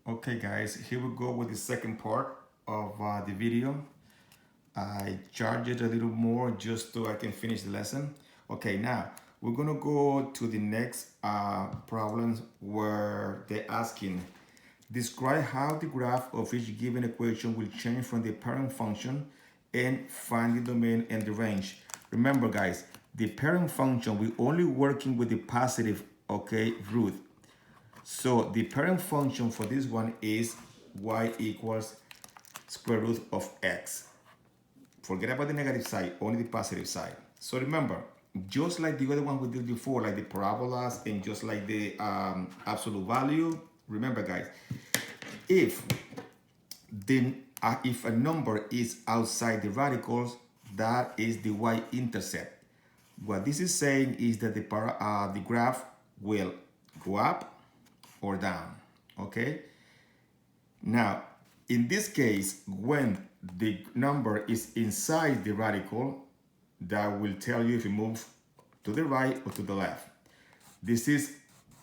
Okay guys, here we go with the second part of the video. I charged it a little more just so I can finish the lesson. Okay, now we're gonna go to the next problems where they're asking, describe how the graph of each given equation will change from the parent function and find the domain and the range. Remember guys, the parent function, we're only working with the positive, okay, root. So the parent function for this one is y equals square root of x. Forget about the negative side, only the positive side. So remember, just like the other one we did before, like the parabolas and just like the absolute value, remember guys, if if a number is outside the radicals, that is the y-intercept. What this is saying is that the graph will go up or down, okay? Now, in this case, when the number is inside the radical, that will tell you if you move to the right or to the left. This is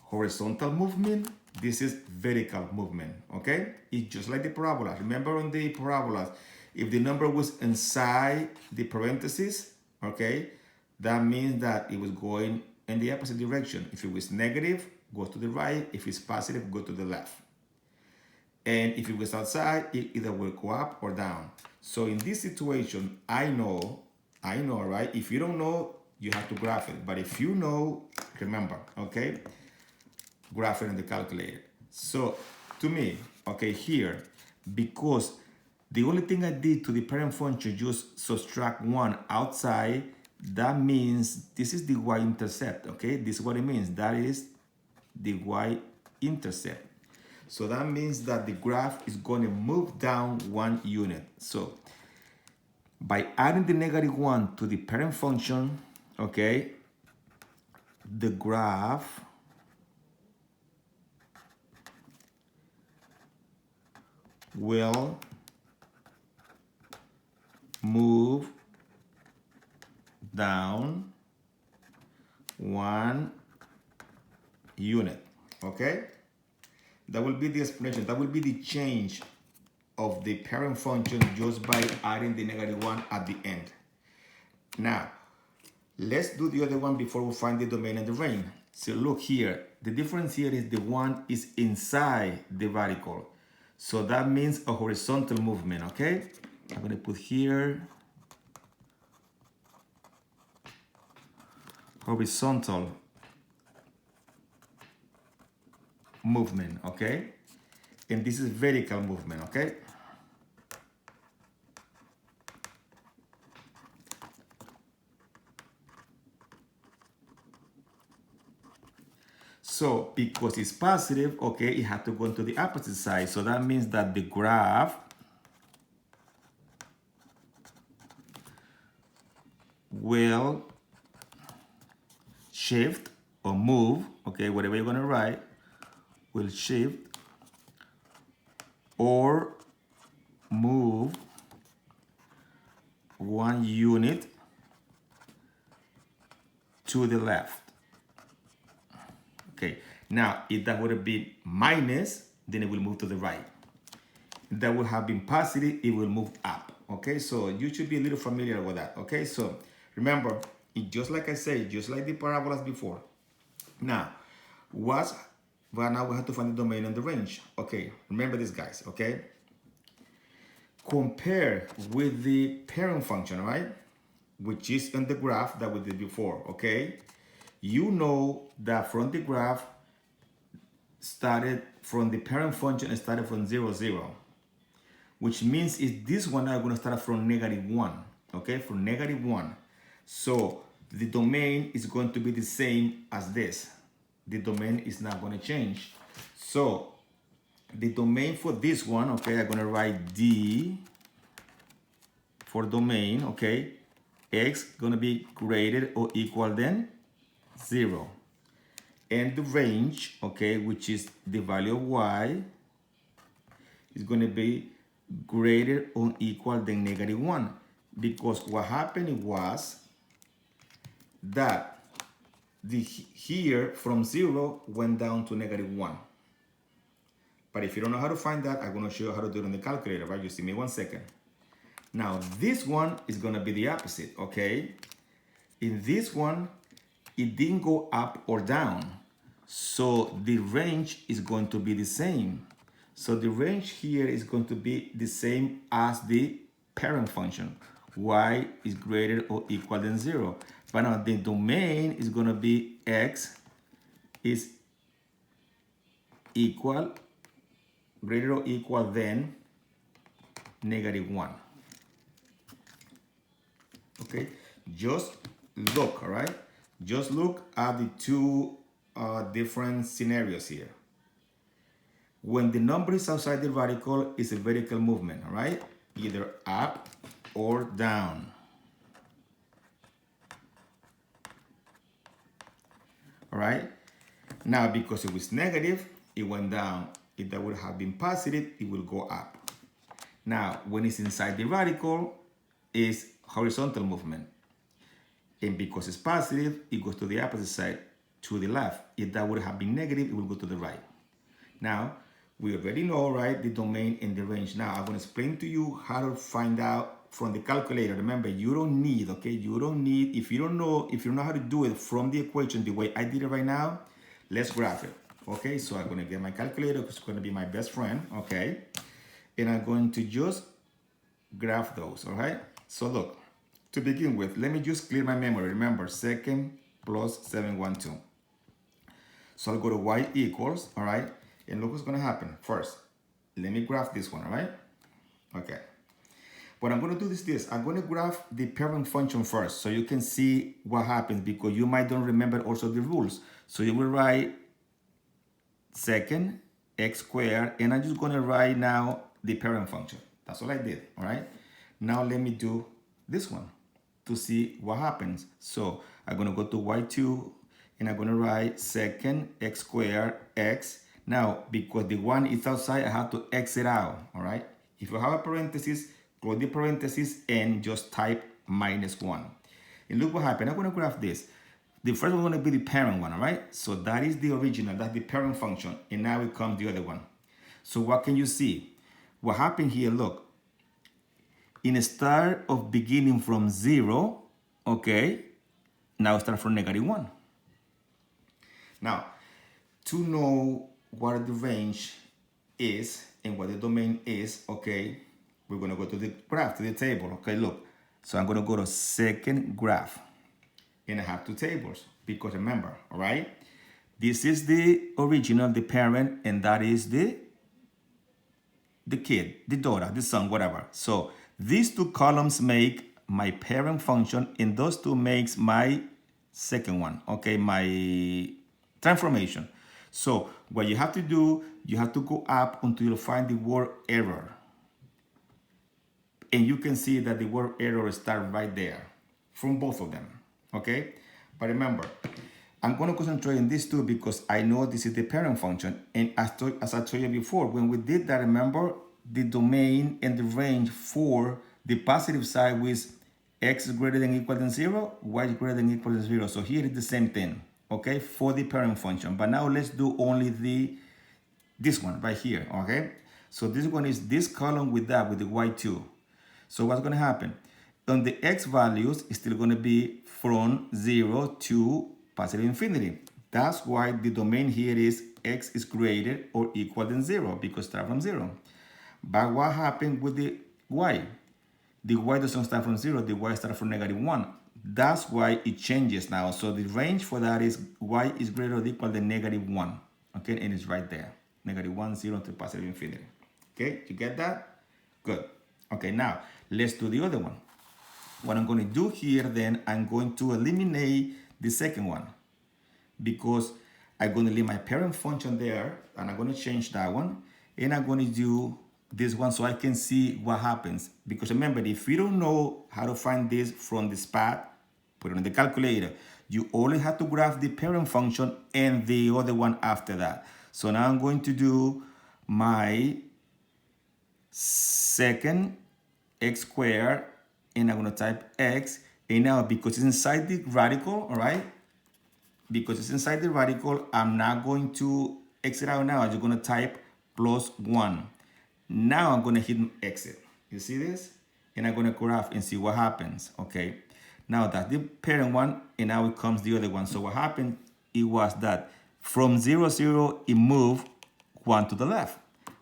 horizontal movement. This is vertical movement, okay? It's just like the parabola. Remember on the parabolas, if the number was inside the parentheses, okay, that means that it was going in the opposite direction. If it was negative, go to the right. If it's positive, go to the left. And if it was outside, it either will go up or down. So in this situation, I know, right? If you don't know, you have to graph it. But if you know, remember, okay? Graph it in the calculator. So to me, okay, here, because the only thing I did to the parent function, just subtract one outside, that means this is the y-intercept, okay? This is what it means. That is the y-intercept. So that means that the graph is going to move down 1 unit. So by adding the -1 to the parent function, okay, the graph will move down 1 unit, okay? That will be the explanation. That will be the change of the parent function just by adding the -1 at the end. Now, let's do the other one before we find the domain and the range. So look here, the difference here is the one is inside the radical. So that means a horizontal movement, okay? I'm gonna put here horizontal movement, okay? And this is vertical movement, okay? So because it's positive, okay, it had to go into the opposite side. So that means that the graph will shift or move, okay, whatever you're gonna write, will shift or move 1 unit to the left. Okay, now if that would have been minus, then it will move to the right. If that would have been positive, it will move up. Okay, so you should be a little familiar with that. Okay, so remember, just like I said, just like the parabolas before. Now, but now we have to find the domain and the range. Okay, remember this, guys, okay? Compare with the parent function, right? Which is in the graph that we did before, okay? You know that from the graph started from the parent function and started from 0, 0. Which means is this one are going to start from -1, okay? From -1. So the domain is going to be the same as this. The domain is not going to change. So the domain for this one, okay, I'm going to write D for domain, okay? X going to be greater or equal than 0. And the range, okay, which is the value of y, is going to be greater or equal than -1. Because what happened was that the here from 0 went down to -1. But if you don't know how to find that, I'm going to show you how to do it on the calculator, right? Just give me 1 second. Now, this one is going to be the opposite, okay? In this one, it didn't go up or down. So the range is going to be the same. So the range here is going to be the same as the parent function. Y is greater or equal than 0. But now the domain is going to be x is equal, greater or equal than -1. Okay, just look, all right? Just look at the two different scenarios here. When the number is outside the radical, it's a vertical movement, all right? Either up or down. All right? Now, because it was negative, it went down. If that would have been positive, it will go up. Now, when it's inside the radical, it's horizontal movement. And because it's positive, it goes to the opposite side, to the left. If that would have been negative, it will go to the right. Now, we already know, right, the domain and the range. Now, I'm going to explain to you how to find out from the calculator. Remember, you don't need, okay, you don't need, if you don't know how to do it from the equation the way I did it right now, let's graph it. Okay, so I'm going to get my calculator, because it's going to be my best friend, okay? And I'm going to just graph those, all right? So look, to begin with, let me just clear my memory. Remember, second plus 712. So I'll go to y equals, all right? And look what's going to happen. First, let me graph this one, all right? Okay. What I'm going to do is this. I'm going to graph the parent function first so you can see what happens, because you might don't remember also the rules. So you will write second x squared, and I'm just going to write now the parent function. That's all I did, all right? Now let me do this one to see what happens. So I'm going to go to y2, and I'm going to write second x squared x. Now, because the 1 is outside, I have to exit out, all right? If you have a parenthesis, close the parenthesis and just type -1. And look what happened. I'm going to graph this. The first one is going to be the parent one, all right? So that is the original, that's the parent function. And now it comes the other one. So what can you see? What happened here, look. In a start of beginning from 0, okay, now start from -1. Now, to know what the range is and what the domain is, okay, we're going to go to the graph, to the table. Okay, look. So I'm going to go to second graph. And I have two tables. Because remember, all right, this is the original, the parent, and that is the kid, the daughter, the son, whatever. So these two columns make my parent function, and those two makes my second one, okay, my transformation. So what you have to do, you have to go up until you find the word error. And you can see that the word error starts right there from both of them, okay? But remember, I'm going to concentrate on these two because I know this is the parent function. And as I told you before, when we did that, remember the domain and the range for the positive side was x is greater than or equal than 0, y is greater than or equal than 0. So here is the same thing, okay, for the parent function. But now let's do only this one right here, okay? So this one is this column with that, with the y2. So what's going to happen? On the x values, it's still going to be from 0 to positive infinity. That's why the domain here is x is greater or equal than 0, because start from 0. But what happened with the y? The y doesn't start from 0, the y starts from -1. That's why it changes now. So the range for that is y is greater or equal than -1. Okay, and it's right there. -1, 0 to positive infinity. Okay, you get that? Good. Okay, now let's do the other one. What I'm going to do here then, I'm going to eliminate the second one, because I'm going to leave my parent function there, and I'm going to change that one, and I'm going to do this one so I can see what happens. Because remember, if you don't know how to find this from the spot, put it on the calculator. You only have to graph the parent function and the other one after that. So now I'm going to do my second x squared, and I'm going to type x. And now, because it's inside the radical, all right, because it's inside the radical, I'm not going to exit out now. I'm just going to type plus 1. Now I'm going to hit exit. You see this? And I'm going to graph and see what happens. Okay. Now that's the parent one, and now it comes the other one. So what happened, it was that from 0, 0, it moved 1 to the left.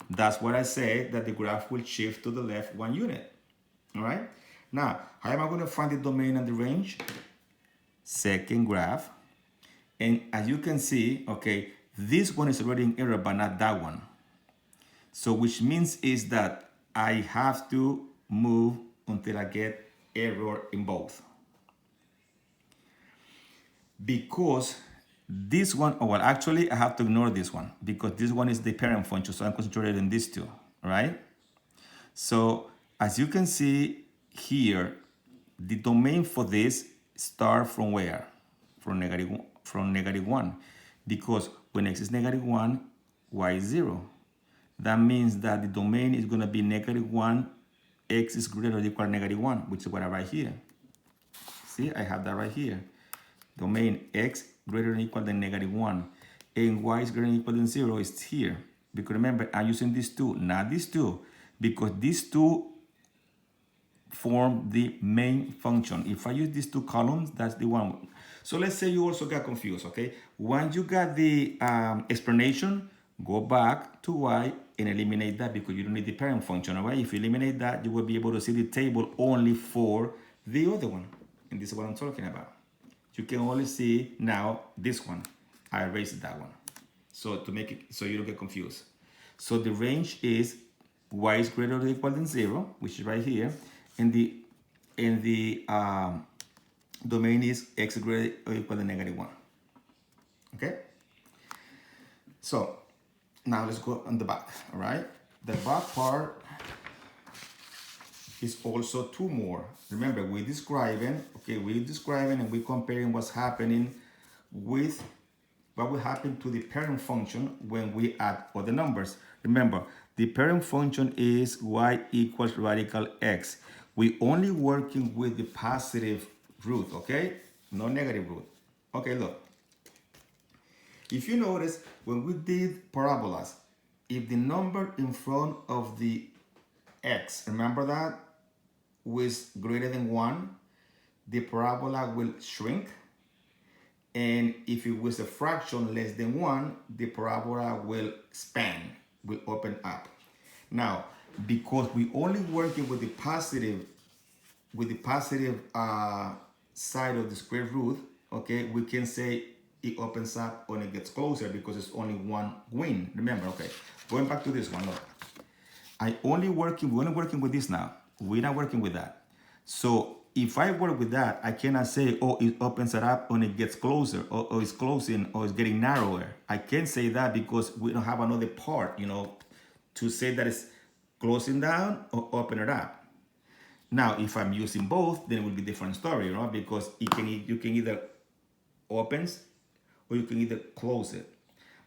That's what I said, that the graph will shift to the left 1 unit. All right. Now, how am I going to find the domain and the range? Second graph. And as you can see, okay, this one is already in error, but not that one. So which means is that I have to move until I get error in both. Because this one, oh, well, actually I have to ignore this one because this one is the parent function. So I'm concentrated in these two, right? So as you can see here, the domain for this start from where? From negative 1. Because when x is negative 1, y is 0. That means that the domain is going to be negative 1, x is greater or equal to negative 1, which is what I write here. See, I have that right here. Domain x greater than or equal than negative 1. And y is greater than or equal than 0 is here. Because remember, I'm using these two, not these two. Because these two form the main function. If I use these two columns, that's the one. So let's say you also got confused, okay? Once you got the explanation, go back to y and eliminate that because you don't need the parent function, all right? If you eliminate that, you will be able to see the table only for the other one. And this is what I'm talking about. You can only see now this one. I erased that one. So to make it so you don't get confused. So the range is y is greater or equal than 0, which is right here. And the domain is x greater or equal to negative 1. Okay? So now let's go on the back, all right? The back part is also two more. Remember, we're describing and we're comparing what's happening with what will happen to the parent function when we add other numbers. Remember, the parent function is y equals radical x. We only working with the positive root, okay? No negative root. Okay, look. If you notice, when we did parabolas, if the number in front of the x, remember that, was greater than 1, the parabola will shrink. And if it was a fraction less than 1, the parabola will expand, will open up. Now, because we only working with the positive side of the square root, okay, we can say it opens up when it gets closer because it's only one wing. Remember, okay, going back to this one, look. we're only working with this now. We're not working with that. So if I work with that, I cannot say, oh, it opens it up when it gets closer, or it's closing, or it's getting narrower. I can't say that because we don't have another part, to say that it's closing down or open it up. Now, if I'm using both, then it will be a different story, right? Because you can either opens or you can either close it.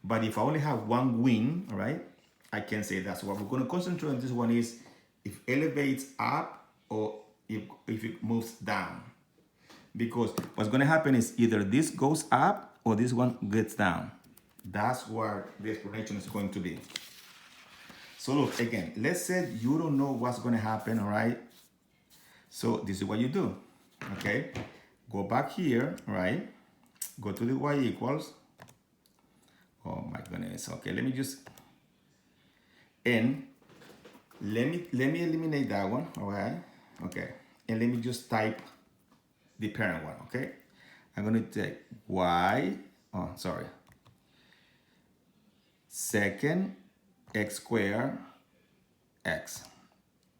But if I only have one wing, all right, I can say that. So what we're going to concentrate on this one is if it elevates up or if it moves down. Because what's going to happen is either this goes up or this one gets down. That's what the explanation is going to be. So look, again, let's say you don't know what's going to happen, all right? So this is what you do, okay? Go back here, right? Go to the y equals. Oh my goodness. Okay, let me eliminate that one, all right? Okay, and let me just type the parent one, okay? I'm gonna take second x squared x.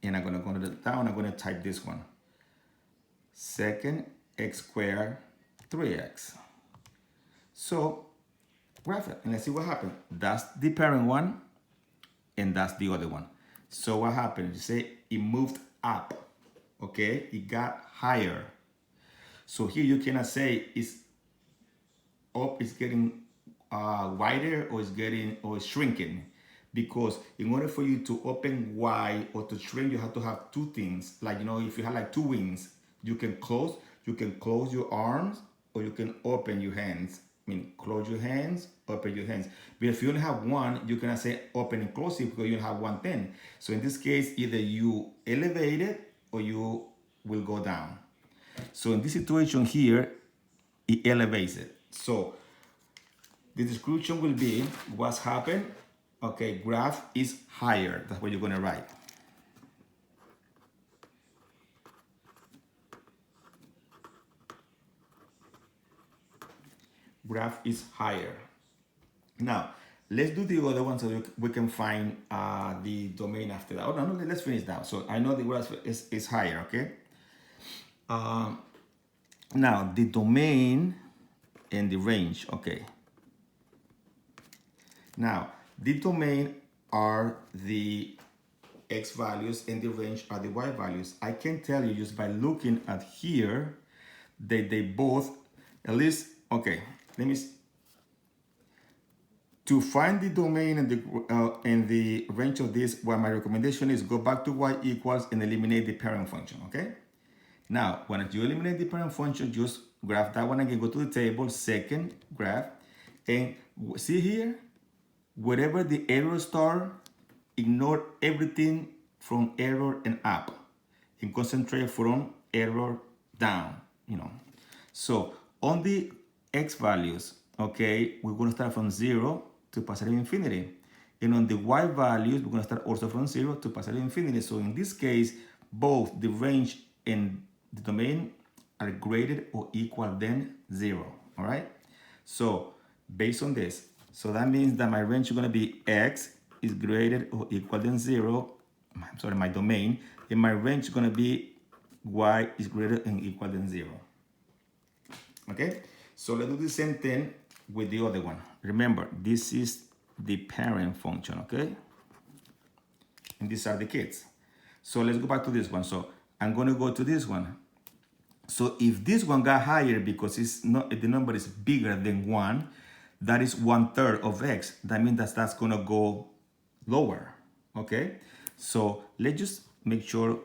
And I'm gonna go to the down, I'm gonna type this one. Second x squared 3x. So graph it and let's see what happened. That's the parent one and that's the other one. So what happened? You say it moved up, okay? It got higher. So here you cannot say it's getting wider or it's shrinking. Because in order for you to open Y or to shrink, you have to have two things. Like, if you have like two wings, you can close your arms or you can open your hands. I mean, close your hands, open your hands. But if you only have one, you cannot say open and close it because you only have one pen. So in this case, either you elevate it or you will go down. So in this situation here, it elevates it. So the description will be what's happened. Okay, graph is higher. That's what you're gonna write. Graph is higher. Now, let's do the other one so we can find the domain after that. Oh, no, let's finish now. So I know the graph is higher, okay? Now, the domain and the range, okay. Now, the domain are the x values and the range are the y values. I can tell you just by looking at here that they both, at least, okay, let me, to find the domain and the range of this, what my recommendation is go back to y equals and eliminate the parent function, okay? Now, when you eliminate the parent function, just graph that one again, go to the table, second graph, and see here, wherever the arrow star, ignore everything from arrow and up and concentrate from arrow down, you know. So on the x values, okay, we're going to start from 0 to positive infinity. And on the y values, we're going to start also from 0 to positive infinity. So in this case, both the range and the domain are greater or equal than 0, all right? So based on this, so that means that my range is going to be x is greater or equal than 0. I'm sorry, my domain. And my range is going to be y is greater and equal than 0. Okay? So let's do the same thing with the other one. Remember, this is the parent function, okay? And these are the kids. So let's go back to this one. So I'm going to go to this one. So if this one got higher because it's not, the number is bigger than 1, that is 1/3 of x. That means that that's going to go lower, okay? So let's just make sure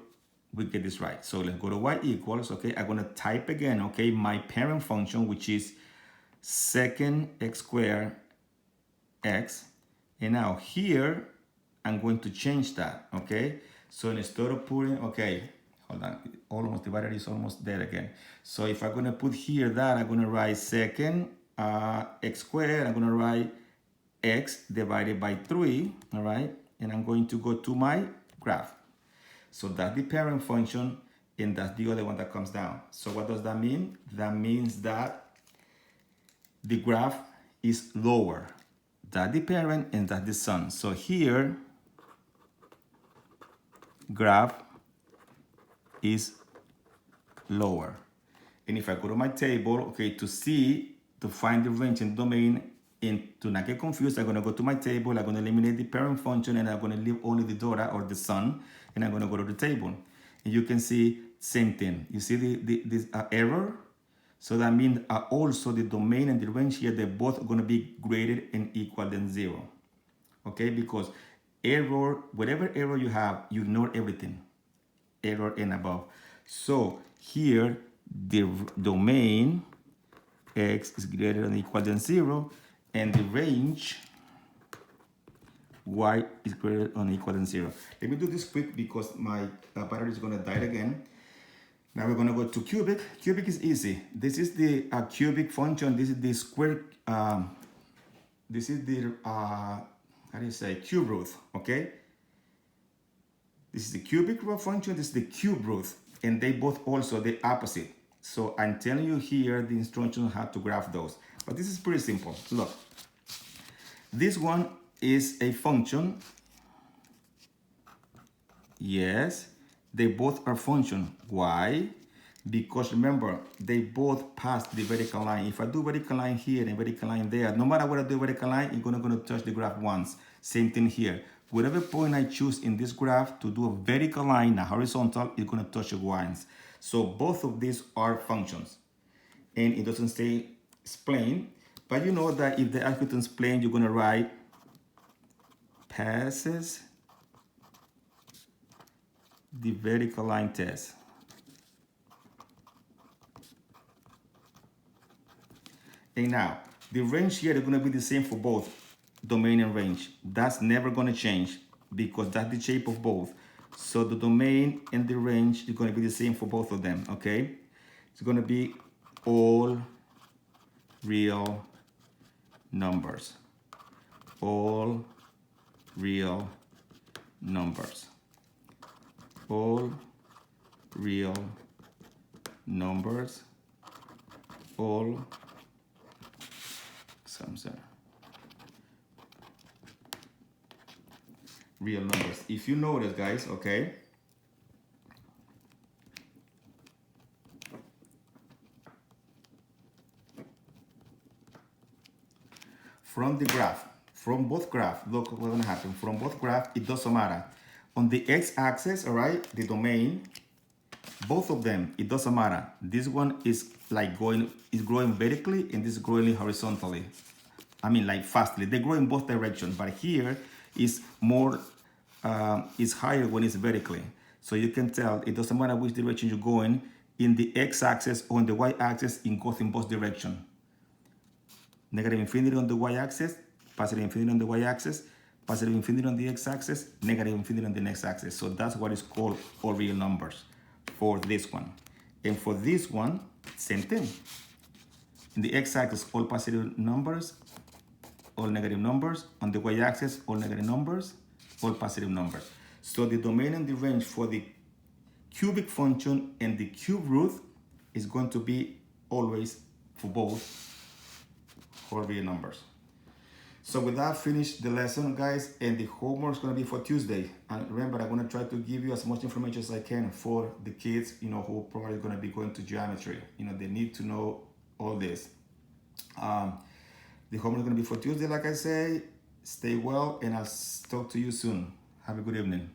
we get this right. So let's go to y equals, okay? I'm going to type again, okay, my parent function, which is second x squared x. And now here, I'm going to change that, okay? So instead of putting, okay, hold on, almost divided is almost there again. So if I'm going to put here that, I'm going to write second x squared, I'm going to write x divided by 3, all right? And I'm going to go to my graph. So that's the parent function, and that's the other one that comes down. So what does that mean? That means that the graph is lower. That's the parent and that's the son. So here, graph is lower. And if I go to my table, okay, to find the range and domain, and to not get confused, I'm going to go to my table, I'm going to eliminate the parent function, and I'm going to leave only the daughter or the son, and I'm going to go to the table. And you can see same thing. You see this error? So that means also the domain and the range here, they're both going to be greater and equal than 0. Okay, because error, whatever error you have, you ignore everything. Error and above. So here, the domain x is greater than or equal than 0, and the range y is greater than or equal than 0. Let me do this quick because my battery is going to die again. Now we're going to go to cubic. Cubic is easy. This is the cubic function. This is the square. This is the how do you say, cube root? Okay. This is the cubic root function. This is the cube root, and they both also the opposite. So I'm telling you here the instructions how to graph those. But this is pretty simple. Look, this one is a function. Yes, they both are function. Why? Because remember, they both pass the vertical line. If I do vertical line here and vertical line there, no matter what I do vertical line, you're going to touch the graph once. Same thing here. Whatever point I choose in this graph to do a vertical line, a horizontal, it's going to touch it once. So both of these are functions. And it doesn't say explain, but you know that if they ask you to explain, you're going to write passes the vertical line test. And now, The range here is going to be the same for both domain and range. That's never going to change because that's the shape of both. So the domain and the range is going to be the same for both of them, okay? It's going to be all real numbers. All real numbers. All real numbers. All real numbers. If you notice, guys, okay, from the graph, from both graph, look what's gonna happen. From both graph, it doesn't matter. On the x-axis, all right, the domain, both of them, it doesn't matter. This one is like growing vertically, and this is growing horizontally. I mean, like fastly. They grow in both directions, but here is more, is higher when it's vertically. So you can tell it doesn't matter which direction you're going in the x-axis or in the y-axis, it goes in both directions. Negative infinity on the y-axis, positive infinity on the y-axis, positive infinity on the x-axis, negative infinity on the next axis. So that's what is called all real numbers for this one. And for this one, same thing. In the x-axis, all positive numbers, all negative numbers. On the y-axis, all negative numbers, all positive numbers. So the domain and the range for the cubic function and the cube root is going to be always for both whole real numbers. So with that, finish the lesson, guys, and the homework is going to be for Tuesday. And remember, I'm going to try to give you as much information as I can for the kids, who are probably going to be going to geometry. They need to know all this. The homework is going to be for Tuesday, like I say. Stay well, and I'll talk to you soon. Have a good evening.